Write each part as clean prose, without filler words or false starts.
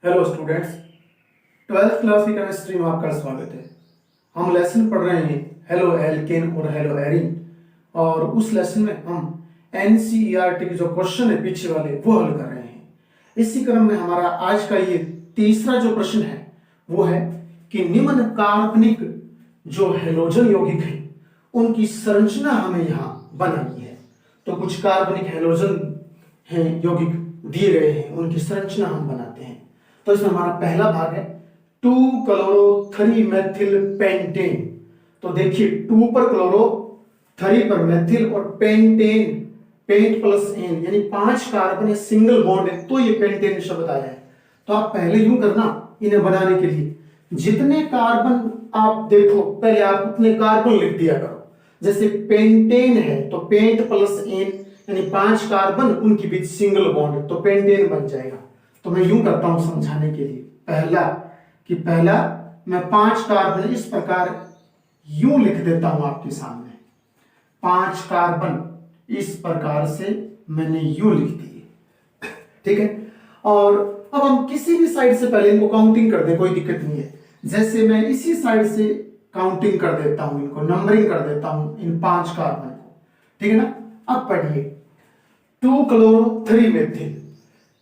Hello students, 12th class की chemistry में आपका स्वागत है। हम लेसन पढ़ रहे हैं हेलो एल्केन और हेलो एरीन, और उस लेसन में हम एनसीईआरटी के जो क्वेश्चन है पीछे वाले वो हल कर रहे हैं। इसी क्रम में हमारा आज का ये तीसरा जो प्रश्न है वो है कि निम्न कार्बनिक जो हेलोजन यौगिक है उनकी संरचना हमें यहाँ बनानी है। तो कुछ कार्बनिक हेलोजन हैं यौगिक दिए गए हैं, उनकी संरचना हम बनाते हैं। तो इसमें हमारा पहला भाग है 2-क्लोरो-3-मेथिल पेंटेन। तो देखिए 2 पर क्लोरो, 3 पर मेथिल और पेंटेन, पेंट प्लस एन यानी 5 कार्बन है, सिंगल बॉन्ड है, तो ये पेंटेन शब्द आया है। तो आप पहले यूं करना, इन्हें बनाने के लिए जितने कार्बन आप देखो पहले आप उतने कार्बन लिख दिया करो। जैसे पेंटेन है तो पेंट प्लस एन यानी 5 कार्बन, उनके बीच सिंगल बॉन्ड है तो पेंटेन बन जाएगा। तो मैं यूं करता हूं समझाने के लिए, पहला मैं 5 कार्बन इस प्रकार यूं लिख देता हूं आपके सामने। 5 कार्बन इस प्रकार से मैंने यूं लिख दिए, ठीक है। और अब हम किसी भी साइड से पहले इनको काउंटिंग कर दें, कोई दिक्कत नहीं है। जैसे मैं इसी साइड से काउंटिंग कर देता हूं, इनको नंबरिंग कर देता हूं इन 5 कार्बन को, ठीक है ना। अब पढ़िए 2-क्लोरो-3-मेथिल,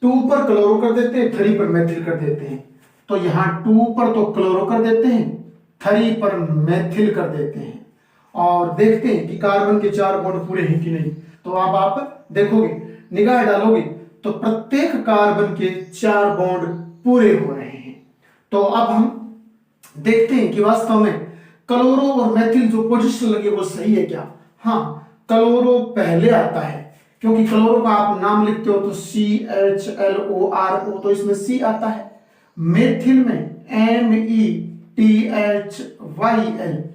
2 पर क्लोरो कर देते हैं, 3 पर मेथिल कर देते हैं। तो यहां 2 पर तो क्लोरो कर देते हैं, 3 पर मेथिल कर देते हैं, और देखते हैं कि कार्बन के 4 बॉन्ड पूरे हैं कि नहीं। तो अब आप देखोगे, निगाह डालोगे तो प्रत्येक कार्बन के 4 बॉन्ड पूरे हो रहे हैं। तो अब हम देखते हैं कि वास्तव में क्लोरो और मेथिल जो पोजीशन लगी वो सही है क्या। हाँ, क्लोरो पहले आता है, क्योंकि क्लोरो का आप नाम लिखते हो तो CHLORO, तो इसमें C आता है। मेथिल में METHYL,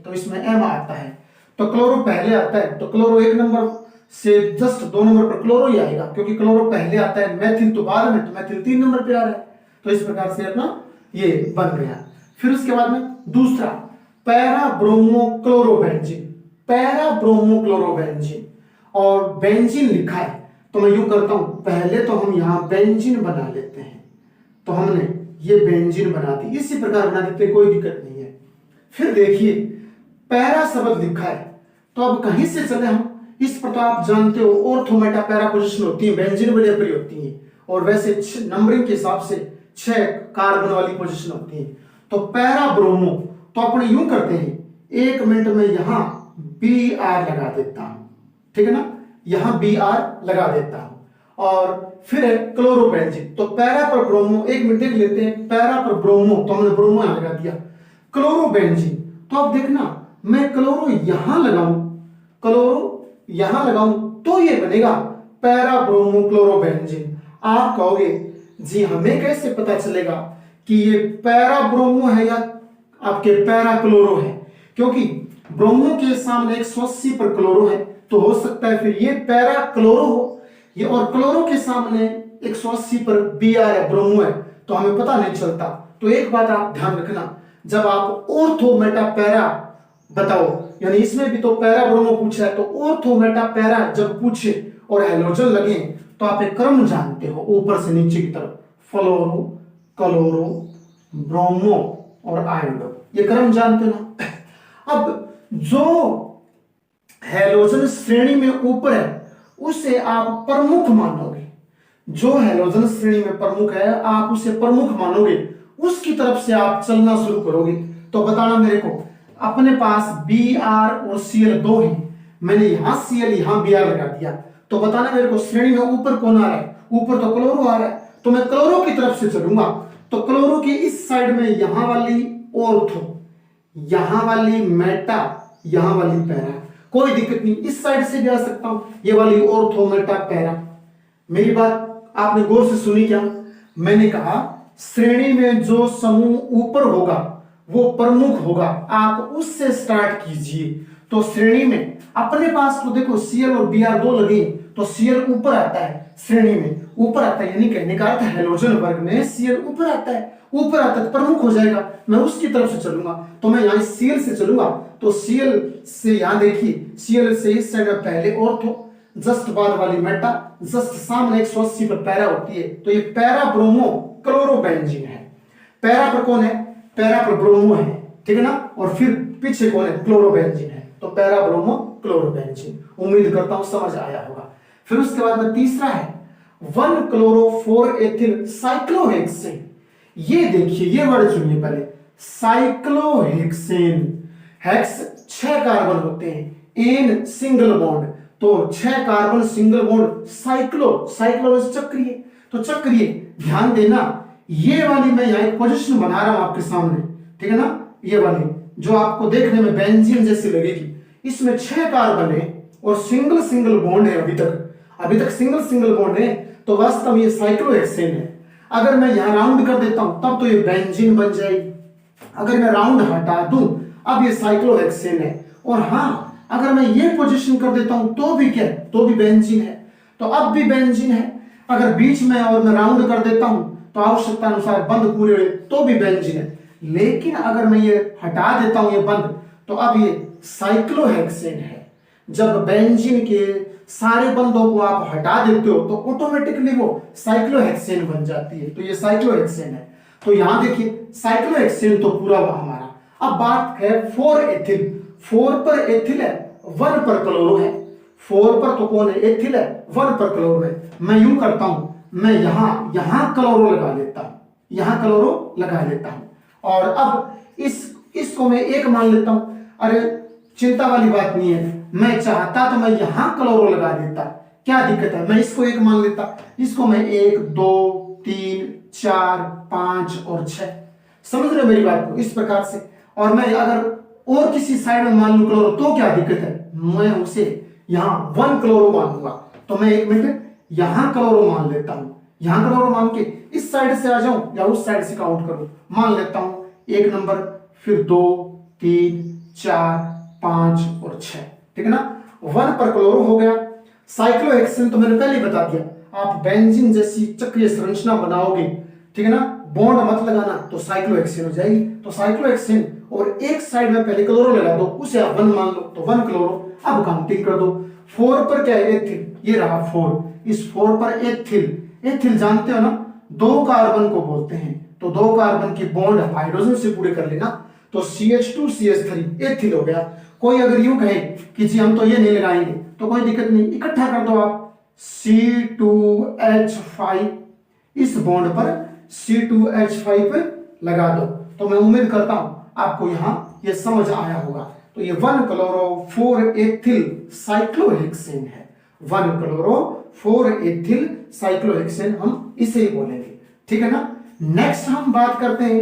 तो इसमें M आता है। तो क्लोरो पहले आता है, तो क्लोरो 1 नंबर से जस्ट 2 नंबर पर क्लोरो ही आएगा, क्योंकि क्लोरो पहले आता है, मेथिल तो बाद में, तो मेथिल 3 नंबर पे आ रहा है। तो इस प्रकार से अपना ये बन गया। फिर उसके बाद में दूसरा para bromo chlorobenzene, para bromo chlorobenzene, और बेंजीन लिखा है। तो मैं यूं करता हूं, पहले तो हम यहां बेंजीन बना लेते हैं। तो हमने ये बेंजीन बना दी, इसी प्रकार बना देते, कोई दिक्कत नहीं है। फिर देखिए पैरा शब्द लिखा है, तो अब कहीं से चले हम, इस पर तो आप जानते हो ऑर्थो मेटा पैरा पोजीशन होती है, बेंजीन बड़ी अपनी होती है, और वैसे नंबरिंग के हिसाब से 6 कार्बन वाली पोजीशन होती है। तो पैरा ब्रोमो, तो अपने यूं करते हैं, 1 मिनट में यहां Br लगा देता हूं, ठीक है ना, यहां Br लगा देता हूं। और फिर है क्लोरोबेंजीन, तो पैरा पर ब्रोमो, 1 मिनट देख लेते हैं, पैरा पर ब्रोमो, तो हमने ब्रोमो यहां लगा दिया। क्लोरोबेंजीन, तो अब देखना मैं क्लोरो यहां लगाऊं, क्लोरो यहां लगाऊं, तो ये बनेगा पैरा ब्रोमो क्लोरोबेंजीन। आप कहोगे जी हमें कैसे पता चलेगा कि ये पैरा ब्रोमो है या आपके पैरा क्लोरो है, क्योंकि ब्रोमो के सामने 180 पर क्लोरो है, तो हो सकता है फिर ये पैरा क्लोरो हो, ये, और क्लोरो के सामने 180 पर Br है, ब्रोमो है, तो हमें पता नहीं चलता। तो एक बात आप ध्यान रखना, जब आप ऑर्थो मेटा पैरा बताओ, यानी इसमें भी तो पैरा ब्रोमो पूछा है, तो ऑर्थो मेटा पैरा जब पूछे और हेलोजन लगे तो आप एक क्रम जानते हो, ऊपर से नीचे की तरफ, फ्लोरो, क्लोरो, ब्रोमो और आयोडो, ये क्रम जानते ना। अब जो हेलोजन श्रेणी में ऊपर है उसे आप प्रमुख मानोगे, जो हेलोजन श्रेणी में प्रमुख है आप उसे प्रमुख मानोगे, उसकी तरफ से आप चलना शुरू करोगे। तो बताना मेरे को, अपने पास Br और Cl 2 है, मैंने यहां Cl यहां Br लगा दिया, तो बताना मेरे को श्रेणी में ऊपर कौन आ रहा है, ऊपर तो क्लोरो आ रहा है, तो मैं क्लोरो की तरफ से चलूंगा। तो क्लोरो के इस साइड में यहां वाली ऑर्थो, यहां वाली मेटा, यहां वाली पैरा, कोई दिक्कत नहीं, इस साइड से भी आ सकता हूं, ये वाली ऑर्थो मेटा पैरा। मेरी बात आपने गौर से सुनी क्या, मैंने कहा श्रेणी में जो समूह ऊपर होगा वो प्रमुख होगा, आप उससे स्टार्ट कीजिए। तो श्रेणी में अपने पास तो देखो Cl और Br 2 लगे, तो Cl ऊपर आता है, श्रेणी में ऊपर आता है, यानी कहने का अर्थ हेलोजन वर्ग में Cl ऊपर आता है, ऊपर आता है प्रमुख हो जाएगा, मैं उसकी तरफ से चलूंगा। तो मैं यहां Cl से चलूंगा, तो Cl से यहां देखिए, Cl से इस साइड में पहले ऑर्थो, जस्ट बाद वाली मेटा, जस्ट सामने 180 पर पैरा होती है, तो ये पैरा ब्रोमो क्लोरोबेंजीन है। पैरा पर कौन है? पैरा पर ब्रोमो है, ठीक है ना, और फिर पीछे कौन है? क्लोरोबेंजीन है। तो पैरा ब्रोमो क्लोरोबेंजीन। उम्मीद करता हूं समझ आया होगा। फिर उसके बाद में तीसरा है 1 क्लोरो 4 एथिल साइक्लोहेक्सेन। ये देखिए, ये वर्ड सुनिए पहले, साइक्लोहेक्सेन। हेक्स 6 कार्बन होते हैं, एन सिंगल बॉन्ड, तो 6 carbon single bond, cyclo, cyclo चक्रीय, तो चक्रीय। ध्यान देना, ये वाली मैं यहां एक पोजीशन बना रहा हूं आपके सामने, ठीक है ना, ये वाली जो आपको देखने में बेंजीन जैसी लगेगी, इसमें 6 कार्बन है और सिंगल सिंगल बॉन्ड है। अभी तक सिंगल सिंगल बॉन्ड है, तो वास्तव में ये साइक्लोहेक्सेन है। अगर मैं यहां राउंड कर देता हूं तब तो ये बेंजीन बन जाएगी। अगर मैं राउंड हटा दूं, अब ये साइक्लोहेक्सेन है। और हां, अगर मैं ये पोजीशन कर देता हूं तो भी क्या? तो भी बेंजीन है। तो अब भी बेंजीन है। अगर बीच में और मैं राउंड कर देता हूं तो आवश्यकता अनुसार बंद पूरे तो भी बेंजीन है। लेकिन अगर मैं ये हटा देता हूं ये बंद, तो अब ये साइक्लोहेक्सेन है। जब बेंजीन के सारे बंधों को आप हटा देते हो तो ऑटोमेटिकली वो साइक्लोहेक्सेन बन जाती है। तो ये साइक्लोहेक्सेन है। तो यहां देखिए, साइक्लोहेक्सेन तो पूरा हुआ हमारा। अब बात है 4 एथिल। 4 पर एथिल है, 1 पर क्लोरो है। 4 पर तो कौन है? एथिल है, 1 पर क्लोरो है। मैं यूं करता हूं, मैं यहां क्लोरो लगा लेता हूं, यहां क्लोरो लगा लेता हूं। और अब इसको मैं 1 मान लेता हूं। अरे चिंता वाली बात नहीं है, मैं चाहता तो मैं यहां क्लोरो लगा देता, क्या दिक्कत है? मैं इसको 1 मान लेता, इसको मैं 1 2 3 4 5 और 6। समझ रहे हो मेरी बात को? इस प्रकार से। और मैं अगर और किसी साइड में मान लूं क्लोरो तो क्या दिक्कत है? मैं उसे यहां 1 क्लोरो मानूंगा। तो मैं 1 मिनट यहां क्लोरो मान लेता हूं, यहां क्लोरो मान के इस साइड से आ जाऊं या उस साइड से काउंट करूं, मान लेता हूं 1 नंबर, फिर 2 3 4 5 और 6, ठीक है ना। 1 पर क्लोरो हो गया। साइक्लोहेक्सेन तो मैंने पहले ही बता दिया, आप बेंजीन जैसी चक्रीय संरचना बनाओगे, ठीक है ना, बॉन्ड मत लगाना तो साइक्लोहेक्सेन हो जाएगी। तो साइक्लोहेक्सेन और एक साइड में पहले क्लोरो लगा दो, उसे आप 1 मान लो, तो 1 क्लोरो। अब काउंटिंग कर दो। 4 पर क्या है? एथिल, ये रहा 4। इस 4 पर एथिल, एथिल जानते हो ना, 2 कार्बन को बोलते हैं। तो 2 कार्बन की बॉन्ड हाइड्रोजन से पूरे कर लेना, तो CH2 CH3 एथिल हो गया। कोई अगर यूं कहे कि जी हम तो ये नहीं लगाएंगे, तो कोई दिक्कत नहीं, इकट्ठा कर दो आप C2H5, इस बॉन्ड पर C2H5 पे लगा दो। तो मैं उम्मीद करता हूं आपको यहां ये समझ आया होगा। तो ये 1 क्लोरो 4 एथिल साइक्लोहेक्सेन है। 1 क्लोरो 4 एथिल साइक्लोहेक्सेन, हम इसे ही बोलेंगे, ठीक है ना। नेक्स्ट हम बात करते हैं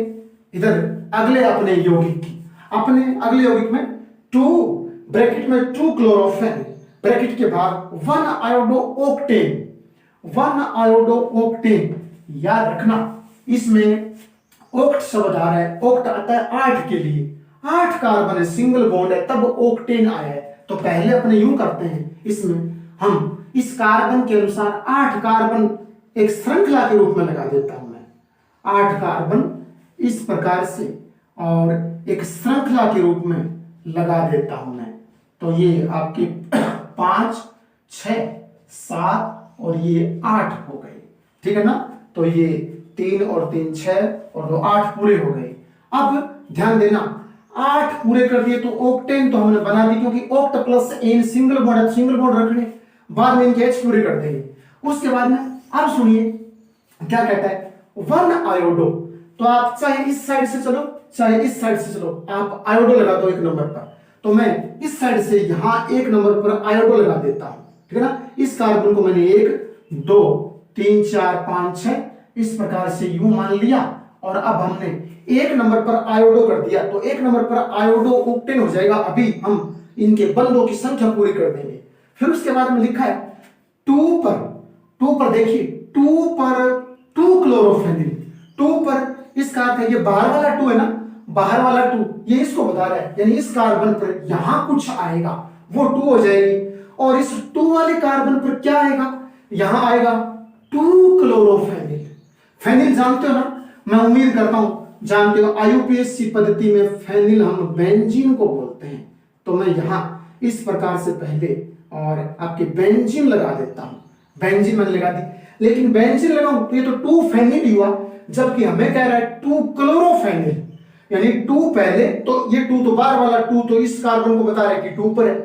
इधर अगले अपने यौगिक की। अपने अगले यौगिक में 2 ब्रैकेट में 2 क्लोरोफेन, ब्रैकेट के बाद 1 आयोडो ओक्टेन। 1 आयोडो ओक्टेन, याद रखना, इसमें ओक्ट शब्द आ रहा है। ओक्ट आता है 8 के लिए, 8 कार्बन है, सिंगल बॉन्ड है, तब ओक्टेन आया है। तो पहले अपने यूं करते हैं, इसमें हम इस कार्बन के अनुसार 8 कार्बन एक श्रृंखला के रूप में लगा देता हूं मैं, 8 कार्बन इस प्रकार से और एक श्रृंखला के रूप में लगा देता हूं मैं। तो ये आपके 5 6 7 और ये 8 हो गए, ठीक है ना। तो ये 3 और 3 6 और 2 8 पूरे हो गए। अब ध्यान देना, 8 पूरे कर दिए तो ओक्टेन तो हमने बना दी, क्योंकि oct plus ane single bond है, सिंगल बॉन्ड रखने, बाद में इनके एच पूरे कर देंगे। उसके बाद में अब सुनिए क्या कहता है, 1 आयोडो। तो आप चाहे इस साइड से चलो चाहे इस साइड से चलो, आप आयोडो लगा दो 1 नंबर पर। तो मैं इस साइड से यहां 1 नंबर पर आयोडो लगा देता हूं, ठीक है ना। इस कार्बन को मैंने 1 2 3 4 5 6 इस प्रकार से यूं मान लिया, और अब हमने 1 नंबर पर आयोडो कर दिया, तो 1 नंबर पर आयोडो ओक्टेन हो जाएगा। अभी हम इनके बंधों की संख्या पूरी कर देंगे। फिर उसके बाद में लिखा है 2 पर देखिए, 2 पर 2 क्लोरोफेनिल। 2 पर इसका अर्थ है, ये बाहर वाला 2 है ना, बाहर वाला 2 ये इसको बता रहा है, यानी इस कार्बन पर यहां कुछ आएगा वो 2 हो जाएगी, और इस 2 वाले कार्बन पर क्या आएगा, यहां आएगा 2 क्लोरोफेनिल। फेनिल जानते हो ना, मैं उम्मीद करता हूं जानते हो, IUPAC पद्धति में फेनिल हम बेंजीन को बोलते हैं। तो मैं यहां इस प्रकार से पहले और आपके बेंजीन लगा देता हूं। बेंजीन मैंने लगा दी, लेकिन बेंजीन लगाऊं तो ये तो 2 फेनिल हुआ, जबकि हमें कह रहा है 2 क्लोरोफेनिल, यानी 2 पहले, तो ये 2 तो बार वाला 2 तो इस कार्बन को बता रहा है कि 2 पर है।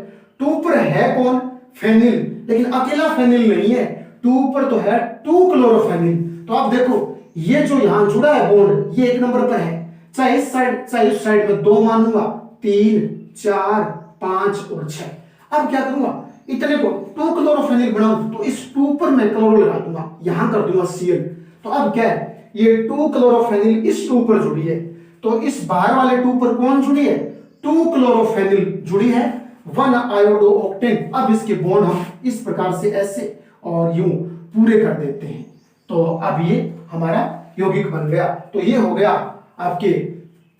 2 पर है कौन? फेनिल, लेकिन अकेला फेनिल नहीं है, 2 पर तो है 2 क्लोरोफेनिल। तो आप देखो ये जो यहां जुड़ा है बॉन्ड, ये 1 नंबर पर है, चाहे इस साइड चाहे उस साइड में 2 मानूंगा, 3 4 5 और 6। अब क्या करूंगा, इतने को 2 क्लोरोफेनिल बनाऊं तो इस 2 पर मैं क्लोरो लगा दूंगा, यहां कर दूंगा Cl। तो अब क्या है, ये 2 क्लोरोफेनिल इस 2 पर जुड़ी है, तो इस बाहर वाले 2 पर कौन जुड़ी है? 2 क्लोरोफेनिल जुड़ी है, 1 आयोडो ऑक्टेन। अब इसके बॉन्ड हम इस प्रकार से ऐसे और यूं पूरे कर देते हैं, तो अब ये हमारा यौगिक बन गया। तो ये हो गया आपके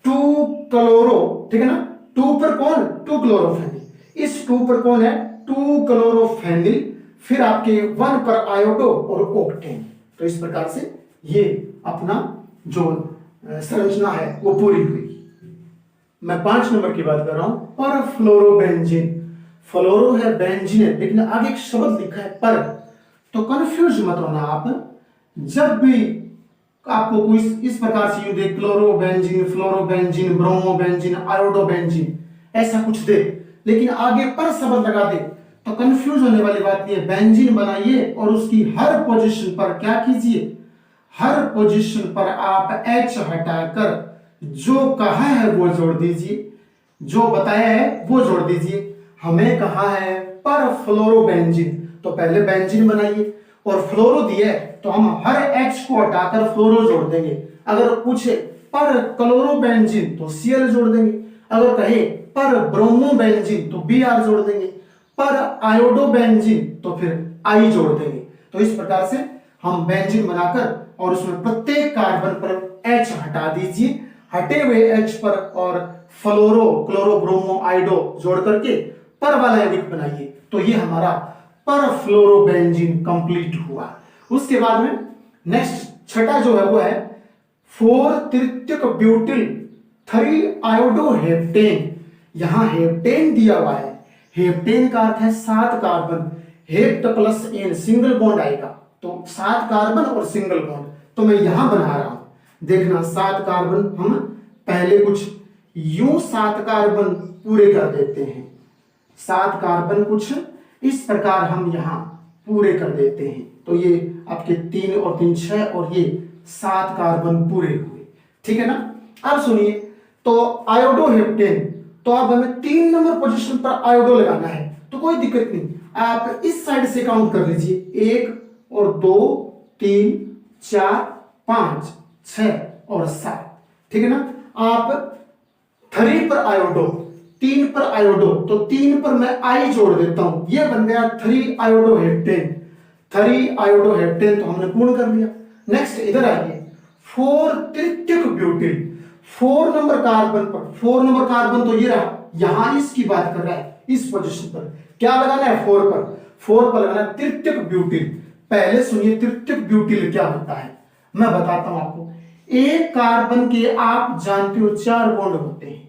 2 क्लोरो, ठीक है ना। 2 पर कौन? 2 क्लोरोफेनिल, इस 2 पर कौन है? 2 क्लोरोफेनिल, फिर आपके 1 पर आयोडो और ऑक्टेन। तो इस प्रकार से ये अपना जो संरचना है वो पूरी हुई। मैं 5 नंबर की बात कर रहा हूं, पर फ्लोरोबेंजीन। फ्लोरो है, बेंजीन है, लेकिन आगे एक शब्द लिखा है पर, तो कंफ्यूज मत होना आप। जब भी आपको कोई इस प्रकार से यूं दे, क्लोरोबेंजीन, फ्लोरोबेंजीन, ब्रोमोबेंजीन, आयोडोबेंजीन, ऐसा कुछ दे, लेकिन आगे पर शब्द लगा दे, तो कंफ्यूज होने वाली बात नहीं है। बेंजीन बनाइए और उसकी हर पोजीशन पर क्या कीजिए, हर पोजीशन पर आप H हटाकर जो कहा है वो जोड़ दीजिए, जो बताया है वो जोड़ दीजिए। हमें कहा है पर फ्लोरोबेंजीन, तो पहले बेंजीन बनाइए, और फ्लोरो दिया है तो हम हर H को हटाकर फ्लोरो जोड़ देंगे। अगर पूछे पर क्लोरोबेंजीन तो Cl जोड़ देंगे, अगर कहे पर ब्रोमोबेंजीन तो Br जोड़ देंगे, पर आयोडोबेंजीन तो फिर I जोड़ देंगे। तो इस प्रकार से हम बेंजीन बनाकर और उसमें प्रत्येक कार्बन पर H हटा दीजिए, हटे हुए H पर और फ्लोरो, क्लोरो, ब्रोमो, आयोडो जोड़ करके पर वाला यौगिक बनाइए। तो ये हमारा पर फ्लोरोबेंजीन कंप्लीट हुआ। उसके बाद में नेक्स्ट छठा जो है वो है 4 तृतीयक ब्यूटिल 3 आयोडोहेप्टेन। यहां हेप्टेन दिया हुआ है, हेप्टेन का अर्थ है 7 carbon, hept plus ane single bond आएगा, तो 7 कार्बन और सिंगल बॉन्ड। तो मैं यहां बना रहा हूं, देखना 7 कार्बन हम पहले कुछ यूं 7 कार्बन पूरे कर देते हैं, 7 कार्बन कुछ इस प्रकार हम यहां पूरे कर देते हैं। तो ये आपके 3 और 3 6 और ये 7 कार्बन पूरे हुए, ठीक है ना। अब सुनिए, तो आयोडोहेप्टेन, तो अब हमें 3 नंबर पोजीशन पर आयोडो लगाना है, तो कोई दिक्कत नहीं, आप इस साइड से काउंट कर लीजिए, 1 और 2 3 4 5 6 और 7, ठीक है ना। आप 3 पर आयोडो, 3 पर आयोडो, तो 3 पर मैं आई जोड़ देता हूं, यह बन गया 3 आयोडोहेप्टेन। 3 आयोडोहेप्टेन तो हमने पूर्ण कर लिया। नेक्स्ट इधर आइए, 4 तृतीयक ब्यूटिल, 4 नंबर कार्बन पर, 4 नंबर कार्बन तो ये रहा, यहां इसकी बात कर रहा है, इस पोजीशन पर क्या लगाना है, 4 पर, 4 पर लगाना है तृतीयक ब्यूटिल। पहले सुनिए तृतीयक ब्यूटिल क्या होता है, मैं बताता हूं आपको। एक कार्बन के आप जानते हो 4 बॉन्ड होते हैं,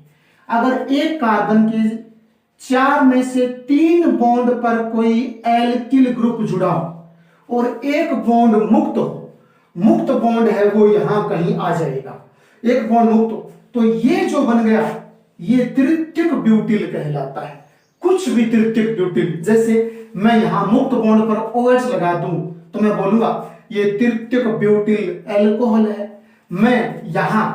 अगर एक कार्बन के 4 में से 3 बॉन्ड पर कोई एल्किल ग्रुप जुड़ा हो और एक बॉन्ड मुक्त हो, मुक्त बॉन्ड है वो यहां कहीं आ जाएगा, एक बॉन्ड मुक्त हो, तो ये जो बन गया ये तृतीयक ब्यूटिल कहलाता है। कुछ भी तृतीयक ब्यूटिल, जैसे मैं यहां मुक्त बॉन्ड पर OH लगा दूं तो मैं बोलूंगा ये तृतीयक ब्यूटिल एल्कोहल है, मैं यहां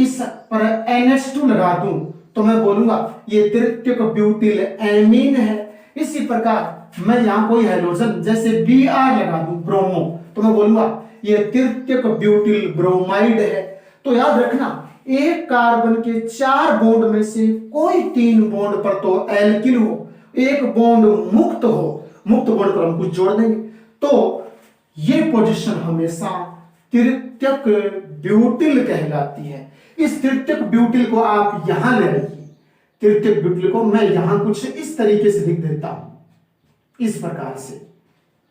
इस पर NH2 लगा दूं तो मैं बोलूंगा ये तृतीयक ब्यूटिल एमीन है। इसी प्रकार मैं यहां कोई हाइड्रोजन जैसे Br लगा दूं ब्रोमो, तो मैं बोलूंगा ये तृतीयक ब्यूटिल ब्रोमाइड है। तो याद रखना, एक कार्बन के 4 बॉन्ड में से कोई 3 बॉन्ड पर तो एल्किल हो, एक बॉन्ड मुक्त हो, मुक्त बॉन्ड पर हम कुछ जोड़ देंगे, तो ये पोजीशन हमेशा तृतीयक ब्यूटिल कहलाती है। इस तृतीयक ब्यूटिल को आप यहां ले आइए, तृतीयक ब्यूटिल को मैं यहां कुछ इस तरीके से लिख देता हूं, इस प्रकार से,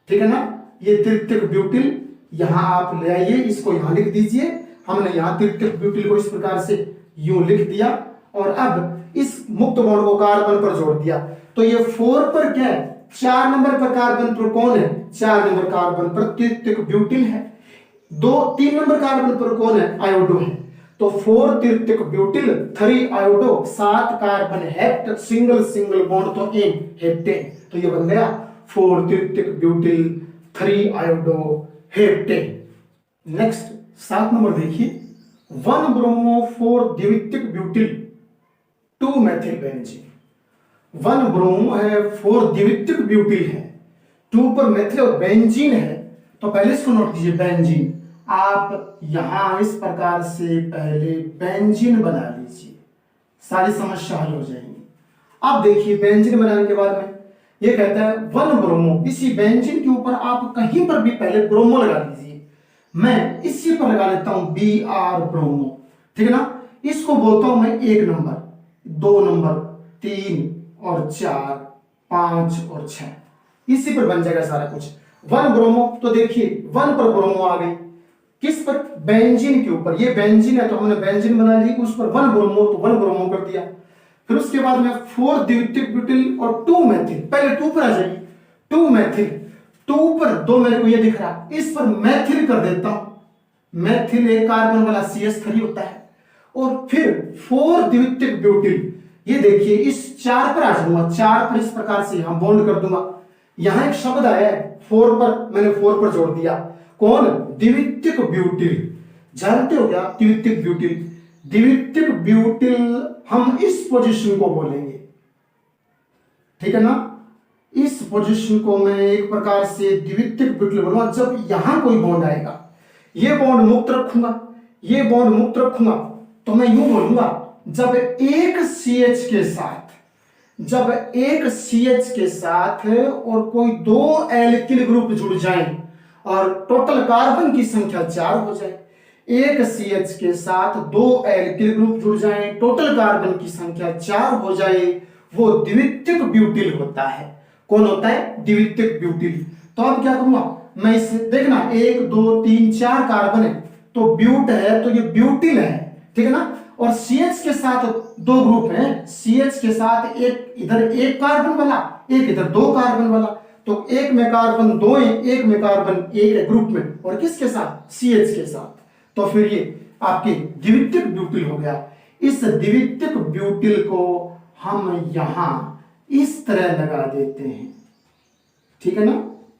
ठीक है ना। ये तृतीयक ब्यूटिल यहां आप ले आइए, इसको यहां लिख दीजिए। हमने यहां तृतीयक ब्यूटिल को इस प्रकार से यूं लिख दिया और अब इस मुक्त बॉन्ड को कार्बन पर जोड़ दिया। तो ये 4 पर क्या है, 4 नंबर पर कार्बन पर कौन है, 4 नंबर कार्बन पर तृतीयक ब्यूटिल है। तीन नंबर कार्बन पर कौन है? आयोडो है। तो 4 तृतीयक butyl 3 iodo, 7 carbon hept, single single bond तो इन हेप्टेन। तो ये बन गया 4 तृतीयक butyl 3 iodo heptane. Next 7 number देखिए, 1 ब्रोमो 4 द्वितीयक ब्यूटिल 2 मेथिल बेंजीन। 1 ब्रोमो है, 4 द्वितीयक ब्यूटिल है, 2 पर मेथिल और बेंजीन है। तो पहले इसको नोट कीजिए, बेंजीन। आप यहां इस प्रकार से पहले बेंजीन बना लीजिए, सारी समस्या हल हो जाएगी। अब देखिए बेंजीन बनाने के बाद में ये कहता है 1 ब्रोमो, इसी बेंजीन के ऊपर आप कहीं पर भी पहले ब्रोमो लगा दीजिए। मैं इसी पर लगा लेता हूं Br ब्रोमो, ठीक है ना। इसको बोलता हूं मैं 1 नंबर, 2 नंबर, 3 और 4, 5 और 6, इसी पर बन जाएगा सारा कुछ। 1 ब्रोमो, तो देखिए 1 पर ब्रोमो आ गई, किस पर? बेंजीन के ऊपर। ये बेंजीन है तो हमने बेंजीन बना ली, उस पर 1 ब्रोमो, तो 1 ब्रोमो कर दिया। फिर उसके बाद में 4 द्वितीयक ब्यूटिल और 2 मेथिल, पहले 2 पर आ जाइए, 2 मेथिल, 2 पर 2 मेरे को ये दिख रहा, इस पर मेथिल कर देता हूं। मेथिल एक कार्बन वाला CH3 होता है। और फिर 4 द्वितीयक ब्यूटिल, ये देखिए इस 4 पर आ जाऊंगा, 4 पर इस प्रकार से यहां बॉन्ड कर दूंगा। यहां एक शब्द आया है 4 पर, मैंने 4 पर जोड़ दिया। कौन? द्वितीयक ब्यूटिल। जानते हो क्या द्वितीयक ब्यूटिल? द्वितीयक ब्यूटिल हम इस पोजीशन को बोलेंगे, ठीक है ना। इस पोजीशन को मैं एक प्रकार से द्वितीयक ब्यूटिल बोलूंगा। जब यहां कोई बॉन्ड आएगा, ये बॉन्ड मुक्त रखूंगा, ये बॉन्ड मुक्त रखूंगा, तो मैं यूं बोलूंगा, जब एक CH के साथ, जब एक CH के साथ और कोई 2 एल्किल ग्रुप जुड़ जाएं और टोटल कार्बन की संख्या 4 हो जाए, एक CH के साथ 2 एल्किल ग्रुप जुड़ जाएं, टोटल कार्बन की संख्या 4 हो जाए, वो द्वितीयक ब्यूटिल होता है। कौन होता है? द्वितीयक ब्यूटिल। तो अब क्या करूंगा मैं, इसे देखना 1 2 3 4 कार्बन है, तो ब्यूट है, तो ये ब्यूटिल है, ठीक है ना। और CH के साथ 2 ग्रुप हैं, CH के साथ एक इधर 1 कार्बन वाला, एक इधर 2 कार्बन वाला, तो एक में कार्बन 2 है, एक में कार्बन 1 है ग्रुप में, और किसके साथ? CH के साथ। तो फिर ये आपके द्वितीयक ब्यूटिल हो गया। इस द्वितीयक ब्यूटिल को हम यहां इस तरह लगा देते हैं, ठीक है ना,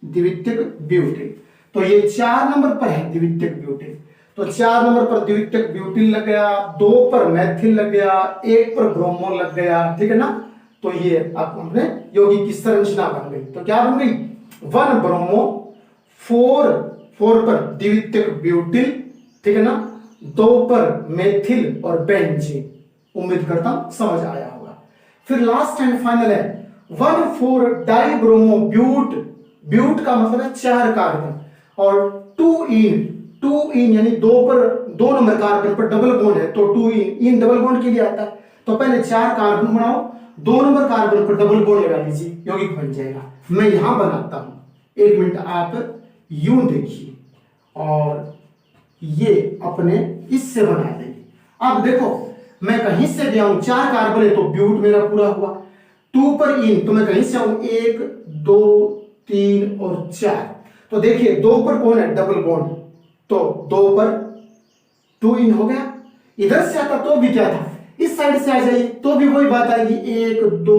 द्वितीयक ब्यूटिल। तो ये 4 नंबर पर है द्वितीयक ब्यूटिल। तो 4 नंबर पर द्वितीयक ब्यूटिल लग गया, 2 पर मेथिल लग गया, 1 पर ब्रोमो लग गया, ठीक है ना। तो ये आपको हमने यौगिक की संरचना बन गई। तो क्या बन गई? 1 ब्रोमो, 4 पर द्वितीयक ब्यूटिल, ठीक है ना, 2 पर मेथिल और बेंजीन। उम्मीद करता हूं समझ आया होगा। फिर लास्ट एंड फाइनल है 1,4 डाइब्रोमो ब्यूट। ब्यूट का मतलब है 4 कार्बन, और 2 इन यानी 2 नंबर कार्बन पर डबल बॉन्ड है, तो 2 इन डबल बॉन्ड के लिए आता है। तो पहले 4 कार्बन बनाओ, 2 नंबर कार्बन पर डबल बॉन्ड लगा लीजिए, यौगिक बन जाएगा। मैं यहां बनाता हूं, 1 मिनट आप यूं देखिए, और ये अपने इससे बना देंगे। अब देखो मैं कहीं से गया हूं, 4 कार्बन है तो ब्यूट मेरा पूरा हुआ। 2 पर इन, तो मैं कहीं से आऊं, 1 2 3 और 4। तो देखिए 2 पर कौन है? डबल बॉन्ड, तो 2 पर 2 इन हो गया। इधर से आता तो भी क्या था? इस साइड से आ जाइए तो भी वही बात आएगी, 1 2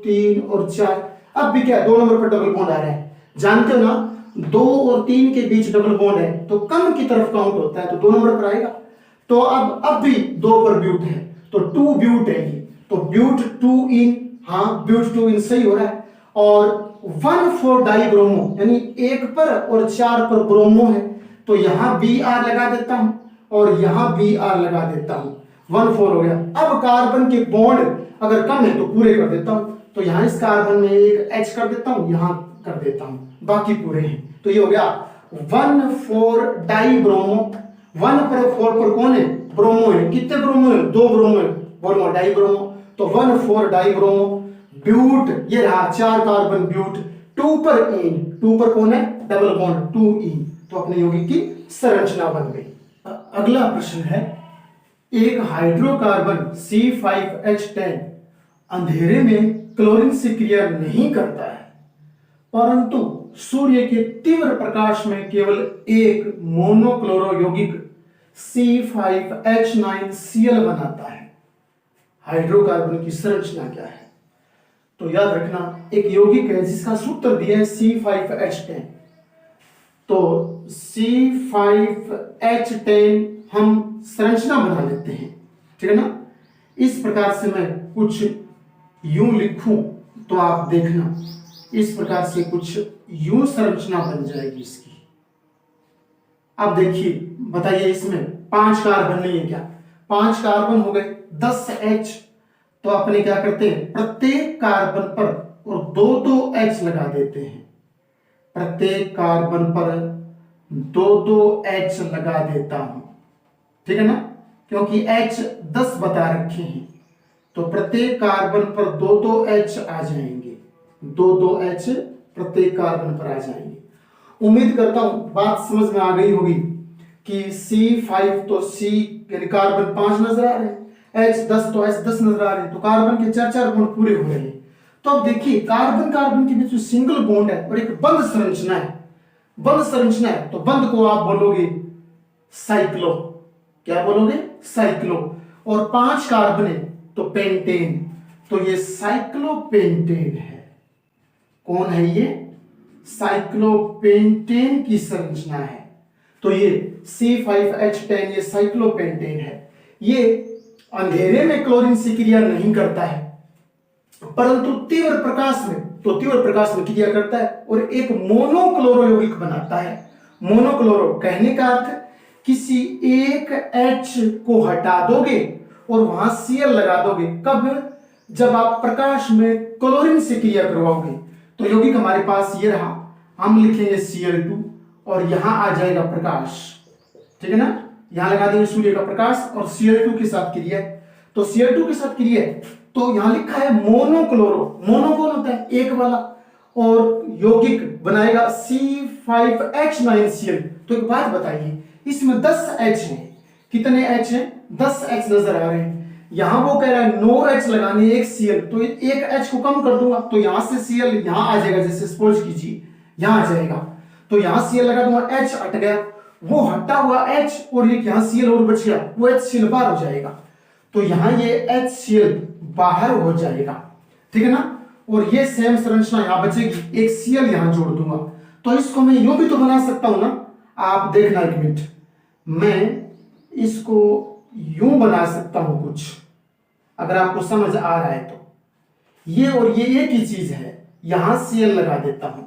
3 और 4। अब भी क्या? 2 नंबर पर डबल बॉन्ड आ रहा है। जानते हो ना 2 और 3 के बीच डबल बॉन्ड है तो कम की तरफ काउंट होता है, तो 2 नंबर पर आएगा। तो अब भी 2 पर ब्यूट है, तो 2 ब्यूट है ये, तो ब्यूट 2 इन, हाँ ब्यूट 2 इन सही हो रहा है। और 1,4 डाइब्रोमो यानी 1 पर और 4 पर ब्रोमो है, तो यहां Br लगा देता हूं और यहां Br लगा देता हूं, 1,4 हो गया। अब कार्बन के बॉन्ड अगर कम है तो पूरे कर देता हूं, तो यहां इस कार्बन में एक H कर देता हूं, यहां कर देता हूं, बाकी पूरे हैं। तो ये हो गया 1,4 डाइब्रोमो। 1 पर 4 पर कौन है? ब्रोमो है। कितने ब्रोमो है? 2 ब्रोमो है, ब्रोमो डाइब्रोमो। तो 1,4 डाइब्रोमो ब्यूट, ये रहा 4 कार्बन ब्यूट। 2 पर इन, 2 पर कौन है? डबल बॉन्ड 2 इन। तो अपने यौगिक की संरचना बन गई। अगला प्रश्न है, एक हाइड्रोकार्बन C5H10 अंधेरे में क्लोरीन से क्रिया नहीं करता है, परंतु सूर्य के तीव्र प्रकाश में केवल एक मोनोक्लोरो यौगिक C5H9Cl बनाता है। हाइड्रोकार्बन की संरचना क्या है? तो याद रखना, एक यौगिक है जिसका सूत्र दिया है C5H10। तो C5H10 हम संरचना बना लेते हैं, ठीक है ना। इस प्रकार से मैं कुछ यूं लिखूं तो आप देखना, इस प्रकार से कुछ यूं संरचना बन जाएगी इसकी। अब देखिए, बताइए, इसमें 5 कार्बन नहीं है क्या? 5 कार्बन हो गए, 10 H। तो अपने क्या करते हैं, प्रत्येक कार्बन पर और 2-2 H लगा देते हैं। प्रत्येक कार्बन पर 2-2 H लगा देता हूं, ठीक है ना, क्योंकि H 10 बता रखे हैं। तो प्रत्येक कार्बन पर 2-2 H आ जाएंगे, 2-2 H प्रत्येक कार्बन पर आ जाएंगे। उम्मीद करता हूं बात समझ में आ गई होगी कि C5 तो C यानी कार्बन 5 नजर आ रहे हैं, H 10 तो H 10 नजर आ रहे हैं, तो कार्बन के 4-4 बॉन्ड पूरे हो रहे हैं। तो अब देखिए, कार्बन कार्बन के बीच में सिंगल बॉन्ड है और एक बंद संरचना है। बंद संरचना है तो बंद को आप बोलोगे साइक्लो। क्या बोलोगे? साइक्लो। और 5 कार्बन है तो पेंटेन। तो ये साइक्लोपेंटेन है। कौन है ये? साइक्लोपेंटेन की संरचना है। तो ये C5H10 ये साइक्लोपेंटेन है। ये अंधेरे में क्लोरीन से क्रिया नहीं करता है, परंतु तीव्र प्रकाश में क्रिया करता है और एक मोनोक्लोरो यौगिक बनाता है। मोनोक्लोरो कहने का अर्थ किसी एक H को हटा दोगे और वहां Cl लगा दोगे। कब? जब आप प्रकाश में क्लोरीन से क्रिया करवाओगे। तो यौगिक हमारे पास ये रहा, हम लिखेंगे Cl2 और यहां आ जाएगा प्रकाश, ठीक है ना। यहां लगा देंगे सूर्य का प्रकाश और Cl2 के साथ क्रिया है। तो Cl2 के साथ क्रिया है तो यहां लिखा है मोनोक्लोरो। मोनो कौन होता है? एक वाला। और यौगिक बनाएगा C5H9Cl। तो एक बात बताइए, इसमें 10 H है। कितने H हैं? 10 H नजर आ रहे हैं। यहां वो कह रहा है 9 H लगाने, एक Cl, तो एक H को कम कर दूंगा तो यहां से Cl यहां आ जाएगा। जैसे सपोज कीजिए यहां आ जाएगा तो यहां Cl लगा दूंगा, H हट गया, वो हटा हुआ H और एक यहां Cl और बच गया, वो HCl बाहर हो जाएगा। तो यहां ये HCl बाहर हो जाएगा, ठीक है ना। और ये सेम संरचना यहां बचेगी, एक Cl यहां जोड़ दूंगा। तो इसको मैं यूं भी तो बना सकता हूं ना। आप देखना एक मिनट, मैं इसको यूं बना सकता हूं कुछ, अगर आपको समझ आ रहा है तो। ये और ये एक ही चीज है, यहां Cl लगा देता हूं,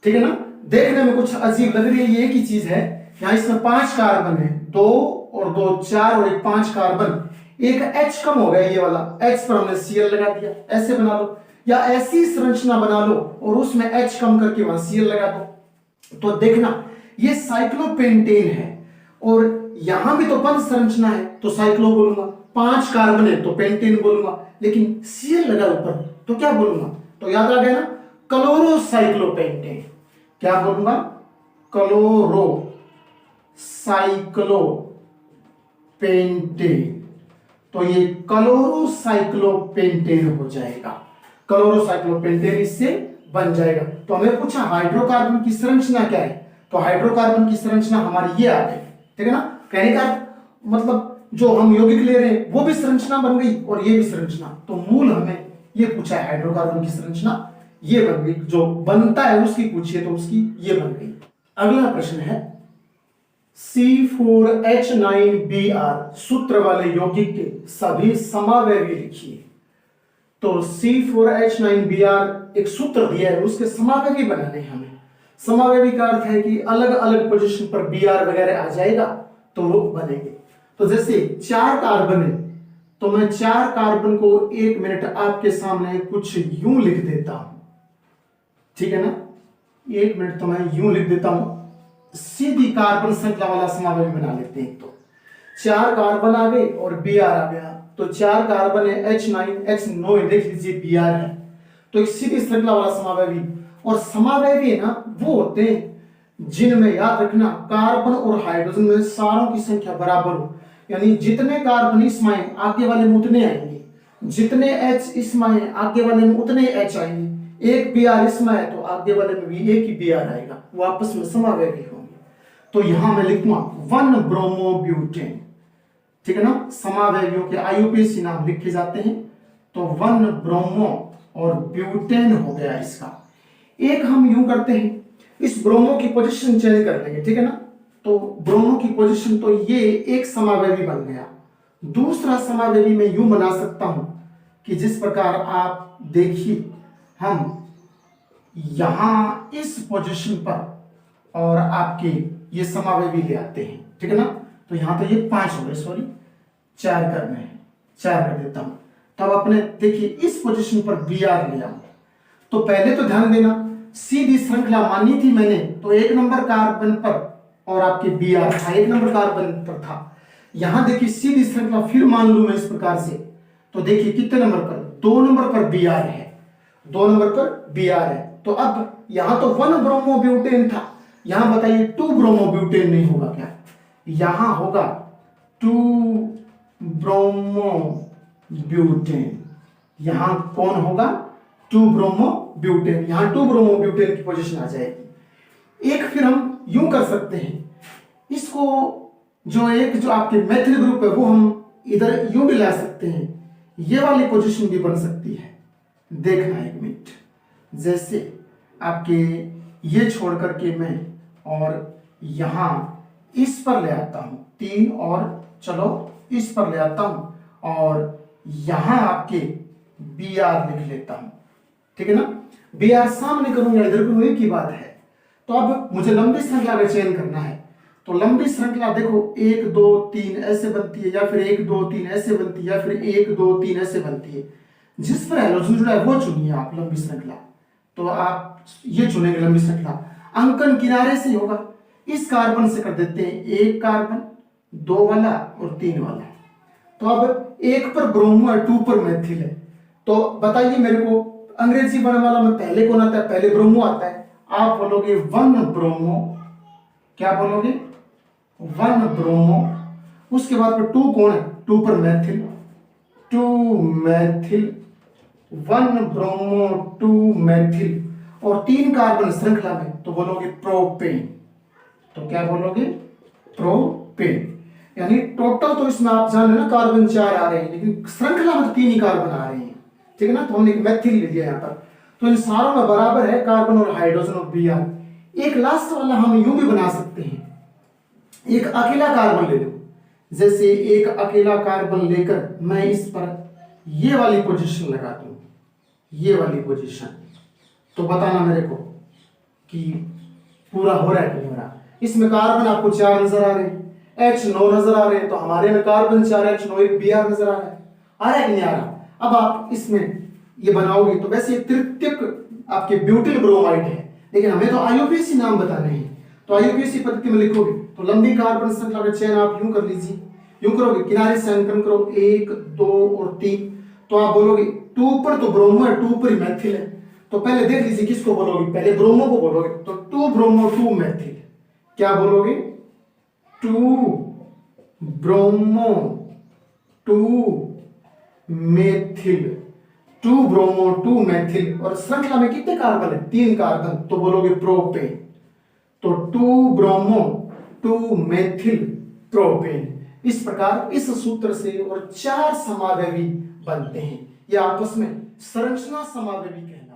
ठीक है ना। देखने में कुछ अजीब लग रही है, ये एक ही चीज है। यहां इसमें 5 कार्बन है, 2 और 2 4 और एक 5 कार्बन, एक H कम हो गया, ये वाला H पर हमने Cl लगा दिया। ऐसे बना लो या ऐसी संरचना बना लो और उसमें H कम करके वहां Cl लगा दो। तो देखना, ये साइक्लोपेंटेन है और यहां भी तो बंद संरचना है तो साइक्लो बोलूंगा, 5 कार्बन है तो पेंटेन बोलूंगा, लेकिन Cl लगा ऊपर तो क्या बोलूंगा? तो याद आ गया ना, क्लोरोसाइक्लोपेंटेन। क्या बोलूंगा? क्लोरोसाइक्लोपेंटेन। तो ये क्लोरोसाइक्लोपेंटेन हो जाएगा। क्लोरोसाइक्लोपेंटेन इससे बन जाएगा। तो हमें पूछा हाइड्रोकार्बन की संरचना क्या है, तो हाइड्रोकार्बन की संरचना हमारी ये आ गई, ठीक है ना। कहने का मतलब जो हम यौगिक ले रहे हैं वो भी संरचना बन गई और ये भी संरचना। तो मूल हमें ये पूछा है हाइड्रोकार्बन की संरचना ये बन गई, जो बनता है उसकी पूछिए तो उसकी ये बन गई। अगला प्रश्न है C4H9Br सूत्र वाले यौगिक के सभी समावयवी लिखिए। तो C4H9Br एक सूत्र दिया है, उसके समावयवी बनाने हैं हमें। समावयवी का अर्थ है कि अलग अलग पोजीशन पर Br वगैरह आ जाएगा तो वो बनेंगे। तो जैसे 4 कार्बन है तो मैं 4 कार्बन को 1 मिनट आपके सामने कुछ यूं लिख देता हूं, ठीक है ना। 1 मिनट तो मैं यूं लिख देता हूं, सीधी कार्बन श्रृंखला वाला समावयवी बना लेते हैं। तो 4 कार्बन आ गए और Br आ गया, तो 4 कार्बन है H9 देख लीजिए Br है, तो एक सीधी श्रृंखला वाला समावयवी। और समावयवी है ना वो होते हैं जिनमें याद रखना कार्बन और हाइड्रोजन में सारों की संख्या बराबर हो, यानी जितने कार्बन इसमें आगे वाले में उतने आएंगे, जितने H इसमें आगे वाले में उतने H आएंगे। एक बी आर इसमें है तो आगे वाले में भी एक ही बी आर आएगा, वो आपस में समावेगी होंगे। तो यहां मैं लिखूंगा 1 ब्रोमोब्यूटेन, ठीक है ना, समावेगियों के आईयूपीएसी नाम लिखे जाते हैं। तो 1 ब्रोमो और ब्यूटेन हो गया इसका। एक हम यूं करते हैं, इस ब्रोमो की पोजीशन चेंज कर लेंगे, ठीक है ना। तो ब्रोमो की पोजीशन, तो ये एक समावेगी बन गया। दूसरा समावेगी मैं यूं बना सकता हूं कि जिस प्रकार आप देखिए, हम यहां इस पोजीशन पर और आपके ये समावेगी ले आते हैं, ठीक है ना। तो यहां तो ये 5 हो गए, सॉरी 4 करने हैं, 4 कर देता हूं। तब अपने देखिए इस पोजीशन पर बी आर ले आऊं। तो पहले तो ध्यान देना, सीधी श्रृंखला मानी थी मैंने, तो 1 नंबर कार्बन पर और आपके बी आर था, 1 नंबर कार्बन पर था। यहां देखिए सीधी श्रृंखला फिर मान लूं मैं इस प्रकार से, तो देखिए कितने नंबर पर, 2 नंबर पर बी आर है, 2 नंबर पर बी आर है। तो अब यहां तो 1 ब्रोमोब्यूटेन था, यहां बताइए 2 ब्रोमोब्यूटेन नहीं होगा क्या? यहां होगा 2 ब्रोमोब्यूटेन। यहां कौन होगा? 2 ब्रोमोब्यूटेन। यहां 2 ब्रोमोब्यूटेन की पोजीशन आ जाएगी। एक फिर हम यूं कर सकते हैं, इसको जो आपके मेथिल ग्रुप है वो हम इधर यूं भी ला सकते हैं, ये वाली पोजीशन भी बन सकती है। देखना एक मिनट, जैसे आपके ये छोड़ करके मैं और यहां इस पर ले आता हूं 3, और चलो इस पर ले आता हूं और यहां आपके बी आर लिख लेता हूं, ठीक है ना। बी आर सामने करूंगा, इधर करूंगा, एक ही बात है। तो अब मुझे लंबी श्रृंखला का चयन करना है। तो लंबी श्रृंखला देखो 1 2 3 ऐसे बनती है, या फिर 1 2 3 ऐसे बनती है, या फिर 1 2 3 ऐसे बनती है। जिस पर हैलोजन जुड़ा है वो चुनिए आप लंबी श्रृंखला। तो आप ये चुनेंगे लंबी श्रृंखला, अंकन किनारे से होगा। इस कार्बन से कर देते हैं 1 कार्बन, 2 वाला और 3 वाला। तो अब 1 पर ब्रोमो है, 2 पर मेथिल है। तो बताइए मेरे को, अंग्रेजी वर्णमाला में पहले कौन आता है? पहले ब्रोमो आता है। आप बोलोगे 1 ब्रोमो, क्या बोलोगे? 1 ब्रोमो। उसके बाद पर 2 कौन है? 2 पर मेथिल, 2 मेथिल, 1 ब्रोमो 2 मेथिल, और 3 कार्बन श्रृंखला में, तो बोलोगे प्रोपेन। तो क्या बोलोगे? प्रोपेन। यानी टोटल तो इसमें आप जान लेना कार्बन 4 आ रहे हैं, लेकिन श्रृंखला में 3 ही कार्बन आ रहे हैं, ठीक है ना। तो हमने मेथिल ले लिया यहां पर। तो इन सारों में बराबर है कार्बन और हाइड्रोजन और बी आर। एक लास्ट वाला हम यूं भी बना सकते हैं, एक अकेला कार्बन ले लो। जैसे एक अकेला कार्बन लेकर मैं इस पर ये वाली पोजीशन लगा दूं, ये वाली पोजीशन। तो बताना मेरे को कि पूरा हो रहा है कि नहीं हो रहा। इसमें कार्बन आपको 4 नजर आ रहे हैं, H9 नजर आ रहे हैं, तो हमारे में कार्बन 4 H9 एक बी आर नजर आ रहा है कि नहीं आ रहा? अब आप इसमें ये बनाओगे तो वैसे तृतीयक आपके ब्यूटिल ब्रोमाइड है, लेकिन हमें तो आईयूपीएसी नाम बताने हैं। तो आईयूपीएसी पद्धति में लिखोगे तो लंबी कार्बन श्रृंखला का चयन आप यूं कर लीजिए, यूं करोगे, किनारे से अंकन करो 1 2 और 3। तो आप बोलोगे 2 पर तो ब्रोमो है, 2 पर मेथिल है। तो पहले देख लीजिए किसको बोलोगे, पहले ब्रोमो को बोलोगे। तो 2 ब्रोमो 2 मेथिल, क्या बोलोगे? 2 ब्रोमो 2 मेथिल, 2 ब्रोमो 2 मेथिल, और श्रृंखला में कितने कार्बन है? 3 कार्बन, तो बोलोगे प्रोपेन। तो 2 ब्रोमो 2 मेथिल प्रोपेन। इस प्रकार इस सूत्र से और 4 समावेवी बनते हैं। ये आपस में संरचना समावेवी कहलाते हैं।